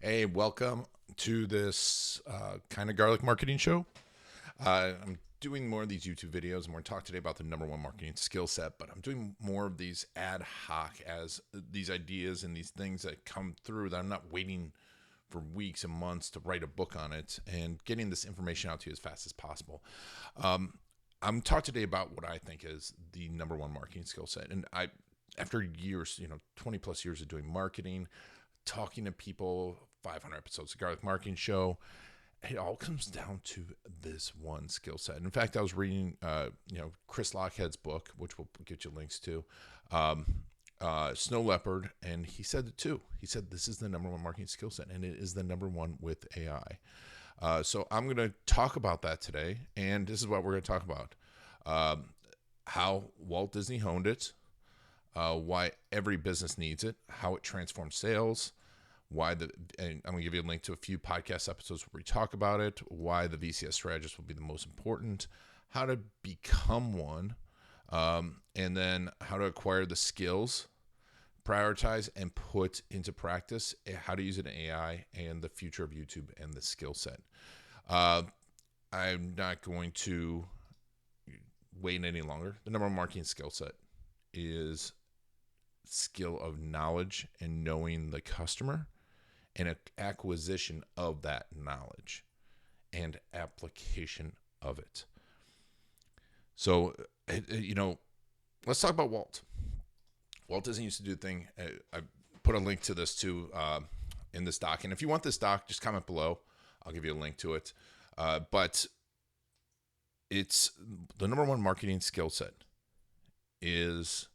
Hey, welcome to this kind of garlic marketing show. I'm doing more of these YouTube videos, and we're going to talk today about the number one marketing skill set, but I'm doing more of these ad hoc as these ideas and these things that come through that I'm not waiting for weeks and months to write a book on it and getting this information out to you as fast as possible. I'm talking today about what I think is the number one marketing skill set. And after years, 20 plus years of doing marketing, talking to people, 500 episodes of Garlic Marketing Show, it all comes down to this one skill set. In fact, I was reading, Chris Lochhead's book, which we'll get you links to, Snow Leopard, and he said it too. He said this is the number one marketing skill set, and it is the number one with AI. So I'm going to talk about that today, and this is what we're going to talk about. How Walt Disney honed it, why every business needs it, how it transforms sales, and I'm going to give you a link to a few podcast episodes where we talk about it, why the VCS strategist will be the most important, how to become one, and then how to acquire the skills, prioritize and put into practice, how to use it in AI, and the future of YouTube and the skill set. I'm not going to wait any longer. The number one marketing skill set is skill of knowledge and knowing the customer and acquisition of that knowledge and application of it. So, let's talk about Walt. Walt Disney used to do a thing. I put a link to this too in this doc. And if you want this doc, just comment below. I'll give you a link to it. But it's the number one marketing skill set is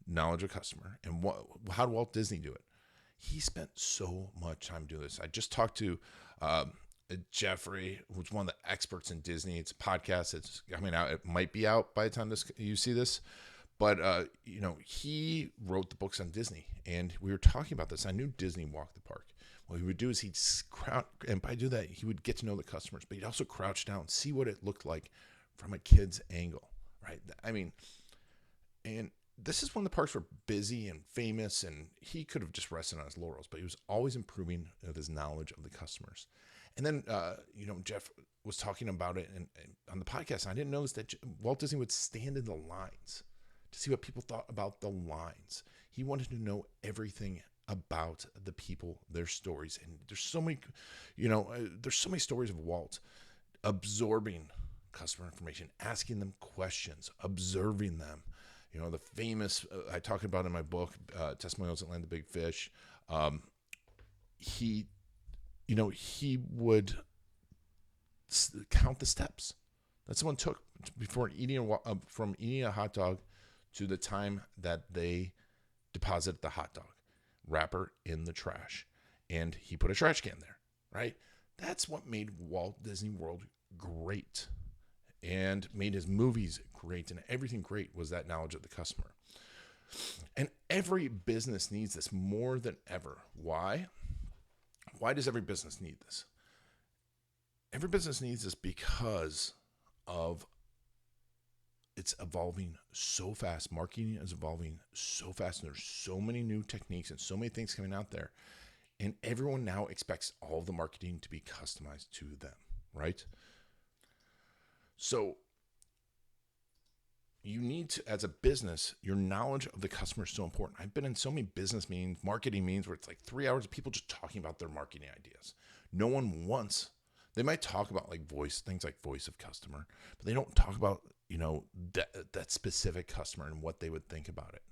knowledge of customer. And how did Walt Disney do it? He spent so much time doing this. I just talked to Jeffrey, who's one of the experts in Disney. It's a podcast. It might be out by the time you see this. But, he wrote the books on Disney. And we were talking about this. I knew Disney walked the park. What he would do is he'd crouch, and by doing that, he would get to know the customers. But he'd also crouch down, see what it looked like from a kid's angle, right? And this is when the parks were busy and famous, and he could have just rested on his laurels, but he was always improving his knowledge of the customers. And then, Jeff was talking about it and on the podcast. I didn't notice that Walt Disney would stand in the lines to see what people thought about the lines. He wanted to know everything about the people, their stories. And there's so many stories of Walt absorbing customer information, asking them questions, observing them. The famous, I talk about in my book, Testimonials That Land the Big Fish. He would count the steps that someone took before from eating a hot dog to the time that they deposited the hot dog wrapper in the trash. And he put a trash can there, right? That's what made Walt Disney World great and made his movies great, and everything great was that knowledge of the customer. And every business needs this more than ever. Why? Why does every business need this? Every business needs this because of it's evolving so fast. Marketing is evolving so fast, and there's so many new techniques and so many things coming out there. And everyone now expects all of the marketing to be customized to them, right? So you need to, as a business, your knowledge of the customer is so important. I've been in so many business meetings, marketing meetings, where it's like 3 hours of people just talking about their marketing ideas. No one wants, they might talk about things like voice of customer, but they don't talk about, that specific customer and what they would think about it.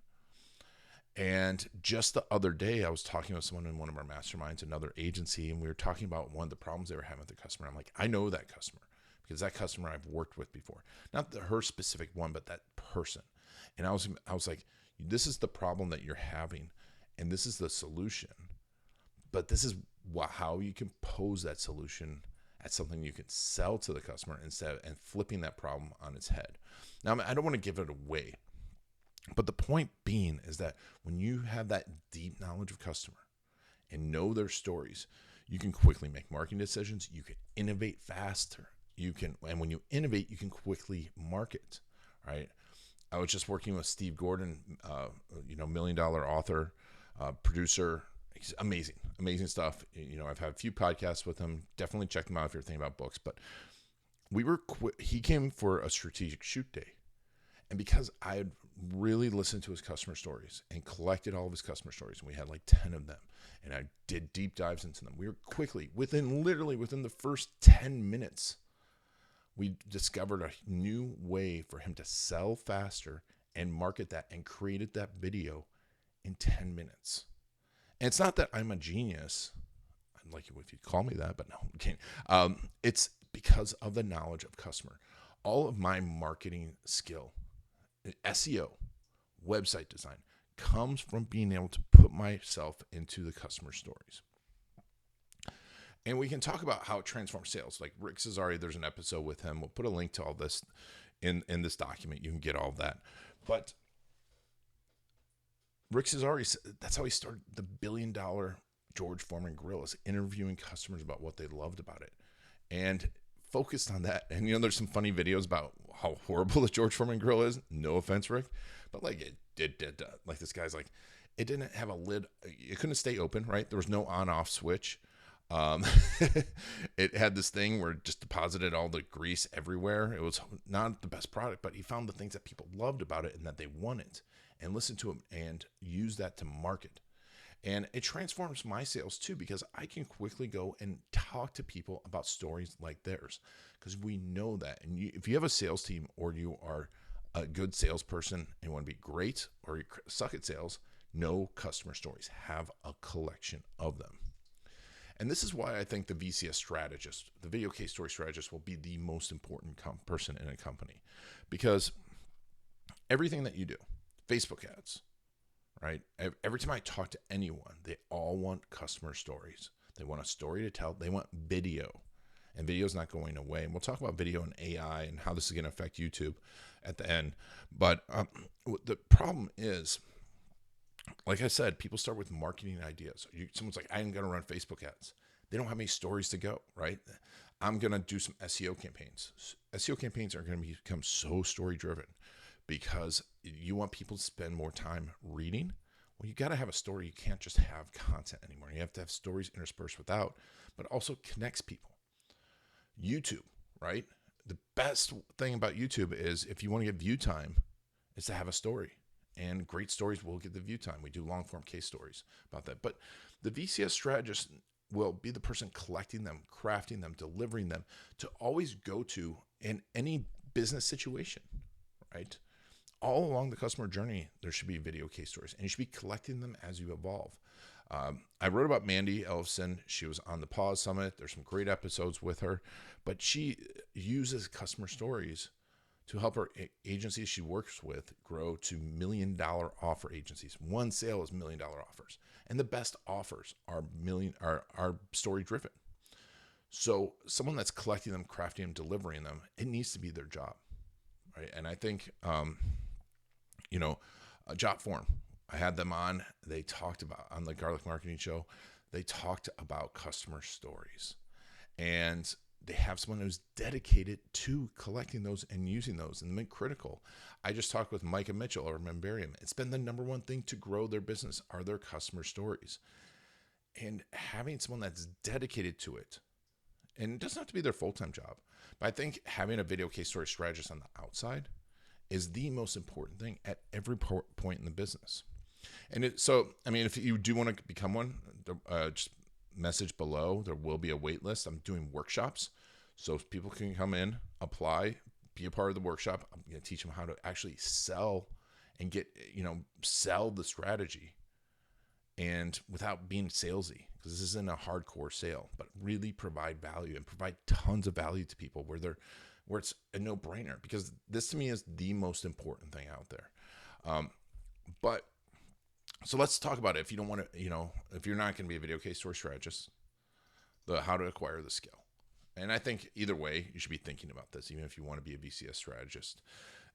And just the other day, I was talking with someone in one of our masterminds, another agency, and we were talking about one of the problems they were having with the customer. I'm like, I know that customer, because that customer I've worked with before, not her specific one, but that person. And I was like, this is the problem that you're having, and this is the solution. But this is how you can pose that solution as something you can sell to the customer and flipping that problem on its head. Now, I don't want to give it away, but the point being is that when you have that deep knowledge of customer and know their stories, you can quickly make marketing decisions. You can innovate faster. And when you innovate, you can quickly market, right? I was just working with Steve Gordon, $1 million author, producer. He's amazing. amazing stuff. I've had a few podcasts with him. Definitely check them out if you're thinking about books. But he came for a strategic shoot day. And because I had really listened to his customer stories and collected all of his customer stories, and we had like 10 of them, and I did deep dives into them, we were quickly, within the first 10 minutes, we discovered a new way for him to sell faster and market that and created that video in 10 minutes. And it's not that I'm a genius. I'd like you if you call me that, but no, I can't. It's because of the knowledge of customer. All of my marketing skill, SEO, website design, comes from being able to put myself into the customer stories. And we can talk about how it transforms sales. Like Rick Cesari, there's an episode with him. We'll put a link to all this in this document. You can get all of that. But Rick Cesari, that's how he started the $1 billion George Foreman Grill, is interviewing customers about what they loved about it. And focused on that. And, there's some funny videos about how horrible the George Foreman Grill is. No offense, Rick. But like like this guy's like, it didn't have a lid. It couldn't stay open, right? There was no on-off switch. It had this thing where it just deposited all the grease everywhere. It was not the best product, but he found the things that people loved about it and that they wanted, and listened to them and use that to market. And it transforms my sales too, because I can quickly go and talk to people about stories like theirs, because we know that. And if you have a sales team, or you are a good salesperson and want to be great, or you suck at sales, know customer stories. Have a collection of them. And this is why I think the VCS strategist, the video case story strategist, will be the most important person in a company, because everything that you do, Facebook ads, right? Every time I talk to anyone, they all want customer stories. They want a story to tell. They want video, and video is not going away. And we'll talk about video and AI and how this is going to affect YouTube at the end. But the problem is, like I said, people start with marketing ideas. Someone's like, I'm going to run Facebook ads. They don't have any stories to go, right? I'm going to do some SEO campaigns. SEO campaigns are going to become so story driven, because you want people to spend more time reading. Well, you got to have a story. You can't just have content anymore. You have to have stories interspersed without, but also connects people. YouTube, right? The best thing about YouTube is, if you want to get view time, is to have a story. And great stories will get the view time. We do long form case stories about that. But the VCS strategist will be the person collecting them, crafting them, delivering them, to always go to in any business situation, right? All along the customer journey, there should be video case stories, and you should be collecting them as you evolve. I wrote about Mandy Ellefson. She was on the Pause Summit. There's some great episodes with her, but she uses customer stories to help her agencies she works with grow to $1 million offer agencies. One sale is $1 million offers, and the best offers are story driven. So someone that's collecting them, crafting them, delivering them, it needs to be their job, right? And I think, Jot Form, I had them on. They talked about, on the Garlic Marketing Show, they talked about customer stories, and they have someone who's dedicated to collecting those and using those, and they're critical. I just talked with Micah Mitchell or Membarium. It's been the number one thing to grow their business are their customer stories, and having someone that's dedicated to it. And it doesn't have to be their full-time job, but I think having a video case story strategist on the outside is the most important thing at every point in the business. And if you do want to become one, just message below. There will be a wait list. I'm doing workshops, so people can come in, apply, be a part of the workshop. I'm going to teach them how to actually sell and sell the strategy, and without being salesy, because this isn't a hardcore sale, but really provide value and provide tons of value to people where it's a no-brainer, because this to me is the most important thing out there. So let's talk about it. If you don't want to, if you're not going to be a video case story strategist, how to acquire the skill. And I think either way, you should be thinking about this, even if you want to be a VCS strategist.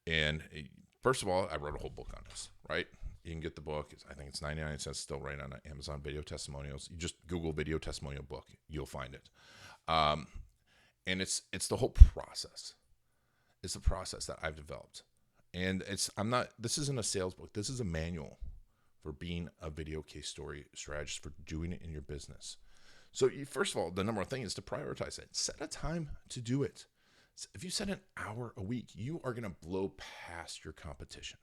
And first of all, I wrote a whole book on this, right? You can get the book. I think it's 99 cents still right on Amazon Video Testimonials. You just Google video testimonial book. You'll find it. And it's the whole process. It's the process that I've developed. And this isn't a sales book. This is a manual for being a video case story strategist, for doing it in your business. So first of all, the number one thing is to prioritize it. Set a time to do it. If you set an hour a week, you are going to blow past your competition.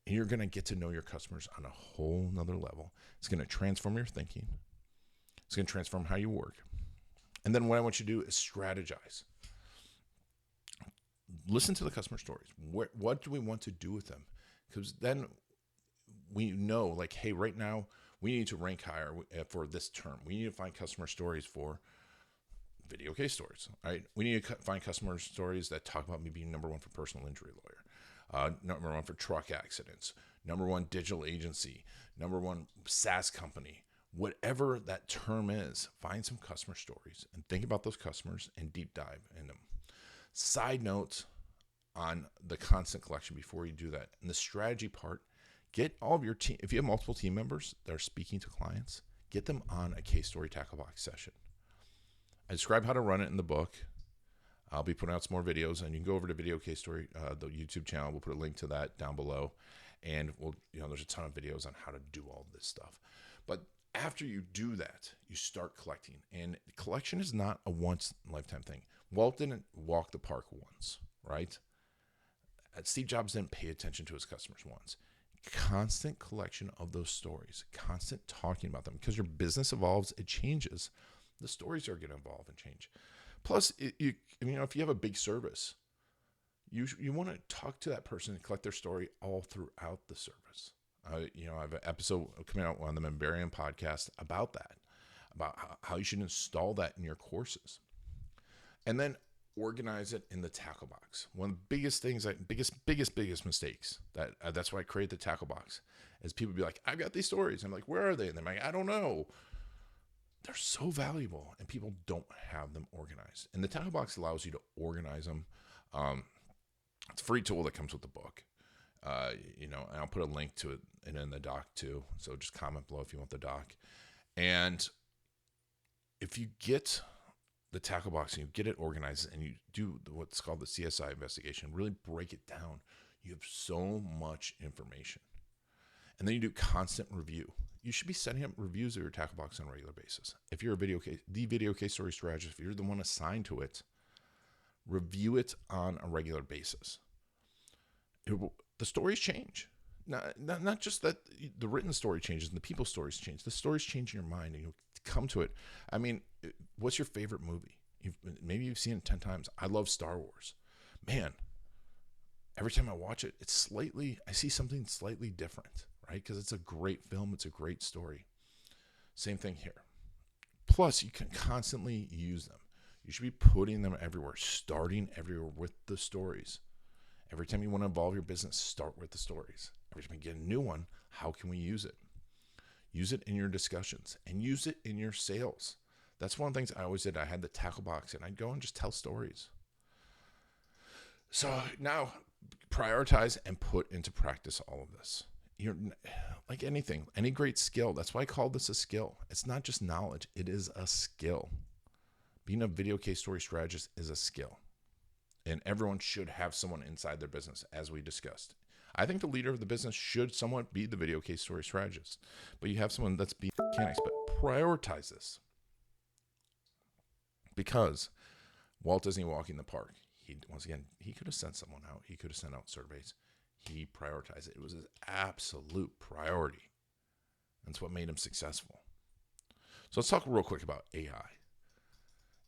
And you're going to get to know your customers on a whole nother level. It's going to transform your thinking. It's going to transform how you work. And then what I want you to do is strategize. Listen to the customer stories. What do we want to do with them? Because then we know, like, hey, right now we need to rank higher for this term. We need to find customer stories for video case stories, right? We need to find customer stories that talk about me being number one for personal injury lawyer, number one for truck accidents, number one digital agency, number one SaaS company. Whatever that term is, find some customer stories and think about those customers and deep dive in them. Side note on the content collection before you do that. In the strategy part, get all of your team. If you have multiple team members that are speaking to clients, get them on a case story tackle box session. I describe how to run it in the book. I'll be putting out some more videos, and you can go over to Video Case Story, the YouTube channel. We'll put a link to that down below, and there's a ton of videos on how to do all this stuff. But after you do that, you start collecting, and collection is not a once in a lifetime thing. Walt didn't walk the park once, right? Steve Jobs didn't pay attention to his customers once. Constant collection of those stories, constant talking about them, because your business evolves, it changes. The stories are going to evolve and change. Plus, if you have a big service, you want to talk to that person and collect their story all throughout the service. I have an episode coming out on the Membarium podcast about that, about how you should install that in your courses. And then organize it in the tackle box. One of the biggest things, biggest mistakes, that's why I created the tackle box, is people be like, I've got these stories. I'm like, where are they? And they're like, I don't know. They're so valuable, and people don't have them organized. And the tackle box allows you to organize them. It's a free tool that comes with the book. And I'll put a link to it in the doc too. So just comment below if you want the doc. And if you get the tackle box and you get it organized and you do what's called the CSI investigation, really break it down, you have so much information. And then you do constant review. You should be setting up reviews of your tackle box on a regular basis. If you're the video case story strategist, if you're the one assigned to it, review it on a regular basis. The stories change. Not just that the written story changes and the people's stories change. The stories change in your mind, and you'll come to it. I mean, what's your favorite movie? Maybe you've seen it 10 times. I love Star Wars. Man, every time I watch it, I see something slightly different, right? Because it's a great film. It's a great story. Same thing here. Plus, you can constantly use them. You should be putting them everywhere, starting everywhere with the stories. Every time you want to evolve your business, start with the stories. Every time you get a new one, how can we use it? Use it in your discussions and use it in your sales. That's one of the things I always did. I had the tackle box and I'd go and just tell stories. So now prioritize and put into practice all of this. You're like anything, any great skill. That's why I call this a skill. It's not just knowledge. It is a skill. Being a video case story strategist is a skill. And everyone should have someone inside their business, as we discussed. I think the leader of the business should somewhat be the video case story strategist. But you have someone that's being mechanics. But prioritize this. Because Walt Disney walking the park, he could have sent someone out. He could have sent out surveys. He prioritized it. It was his absolute priority. That's what made him successful. So let's talk real quick about AI.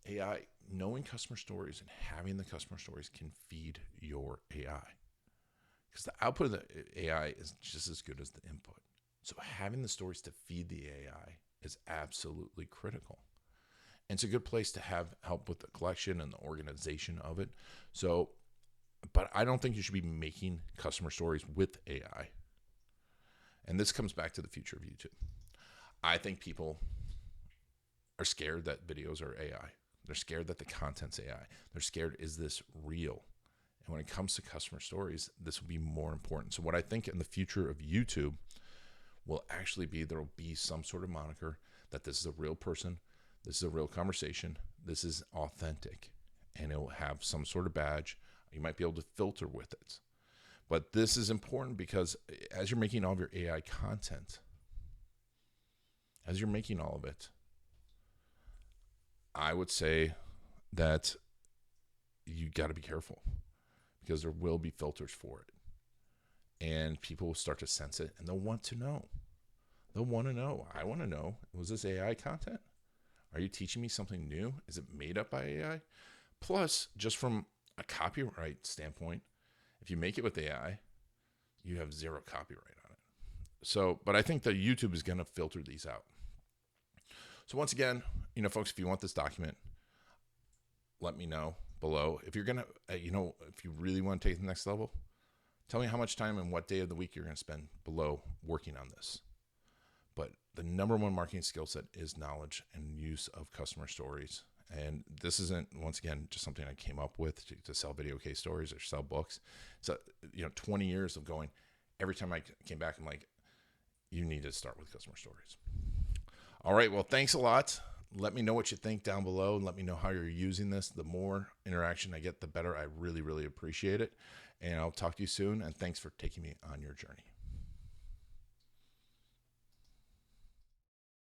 AI, knowing customer stories and having the customer stories can feed your AI. Because the output of the AI is just as good as the input. So having the stories to feed the AI is absolutely critical. And it's a good place to have help with the collection and the organization of it. So, but I don't think you should be making customer stories with AI. And this comes back to the future of YouTube. I think people are scared that videos are AI. They're scared that the content's AI. They're scared, is this real? And when it comes to customer stories, this will be more important. So what I think in the future of YouTube will actually be, there will be some sort of moniker that this is a real person, this is a real conversation, this is authentic, and it will have some sort of badge. You might be able to filter with it. But this is important because as you're making all of your AI content, as you're making all of it, I would say that you got to be careful because there will be filters for it. And people will start to sense it and they'll want to know. They'll want to know. I want to know, was this AI content? Are you teaching me something new? Is it made up by AI? Plus, just from a copyright standpoint, if you make it with AI, you have zero copyright on it. So, but I think that YouTube is going to filter these out. So once again, folks, if you want this document, let me know below. If you're going to, if you really want to take it to the next level, tell me how much time and what day of the week you're going to spend below working on this. But the number one marketing skill set is knowledge and use of customer stories. And this isn't, once again, just something I came up with to sell video case stories or sell books. So, 20 years of going, every time I came back, I'm like, you need to start with customer stories. All right. Well, thanks a lot. Let me know what you think down below and let me know how you're using this. The more interaction I get, the better. I really, really appreciate it. And I'll talk to you soon. And thanks for taking me on your journey.